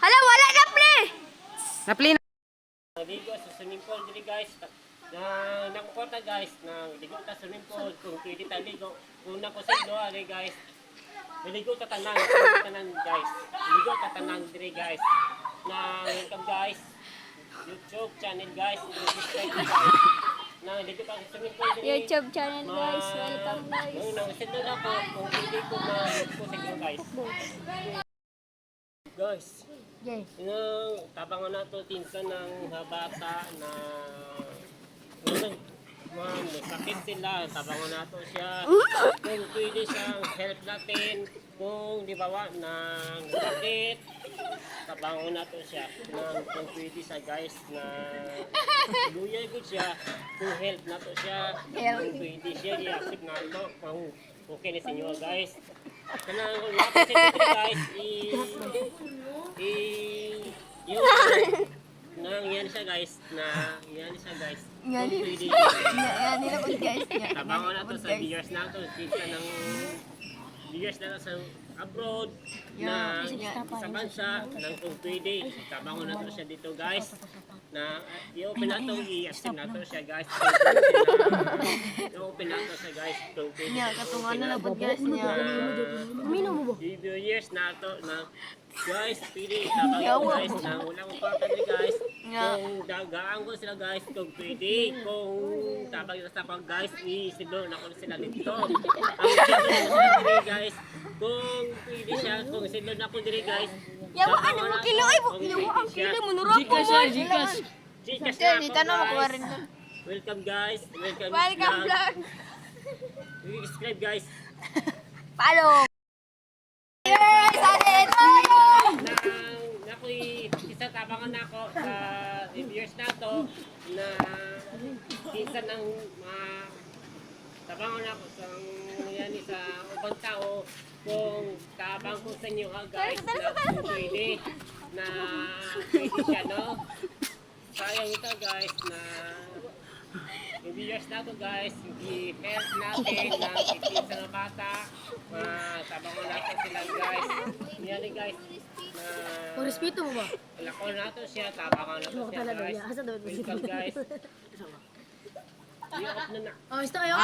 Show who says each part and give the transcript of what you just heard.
Speaker 1: Hala, wala na pre!
Speaker 2: Na-play na.
Speaker 3: Naligo sa swimming pool dili guys. Na nakukota guys na ligo ta sa swimming pool kung pwede ta ligo. Una ko sa doa guys. Naligo ta tanan guys. Ligo ta tanan diri guys. Na welcome guys. YouTube channel guys. Subscribe guys. Na ligo ta sa swimming pool diri.
Speaker 1: YouTube channel guys, welcome guys.
Speaker 3: Nang sendo na ko kung pwede ko ko sa inyo guys. Guys.
Speaker 1: Yes.
Speaker 3: Tabangan na to tinsan ng bata na may sakit sila, tabangan na to siya. Kung pwede siyang help natin, kung di ba ng sakit, tabangan na to siya. Kung pwede siya guys na luyay ko siya, kung help na to siya, kung pwede siya, i-accept na to, kung okay na sa inyo guys. Kanang lapit sa ito guys, yan siya guys, yan siya guys.
Speaker 1: Yan
Speaker 3: Pwede.
Speaker 1: nila po guys.
Speaker 3: Tabangan na to sa viewers na to, kita ng viewers na to sa abroad, na sa bansa, nang kung pwede. Tabangan na to siya dito guys. Na i-open na to, i-accept na to siya guys. I-open na to siya guys. Kung pwede.
Speaker 1: Katungan na po guys niya.
Speaker 3: Viewers na to, na guys, pwede, tabangan guys, na wala mo pa kami guys. Kung dagaan ko sila guys, kung pwede, kung tabag na sa pag guys, i-silo na ko sila dito. Ang silo na sila diri guys, kung pwede siya, kung silo na ko diri guys.
Speaker 1: Yawa, ano mo kilo? Ay, yawa ang kilo, munurap po.
Speaker 3: Gcash na
Speaker 1: Dito
Speaker 3: ako
Speaker 1: na makuha rin
Speaker 3: guys.
Speaker 1: doon.
Speaker 3: Welcome guys, welcome
Speaker 1: Vlog.
Speaker 3: Subscribe guys.
Speaker 1: Follow. Yes, ito yun.
Speaker 3: Nakoy isa tabangan na ako sa viewers na to na isa ng tabangan ako sa yan sa ubang tao kung tabang ko sa inyo ha guys na kung pwede na pwede siya no sayang ito guys na yung viewers na to guys i-help natin na isa na bata tabangan natin sila guys yan guys na
Speaker 1: Respeto mo ba?
Speaker 3: lako na to siya tabangan na to siya guys welcome guys i-off na na
Speaker 1: Oh, gusto kayo?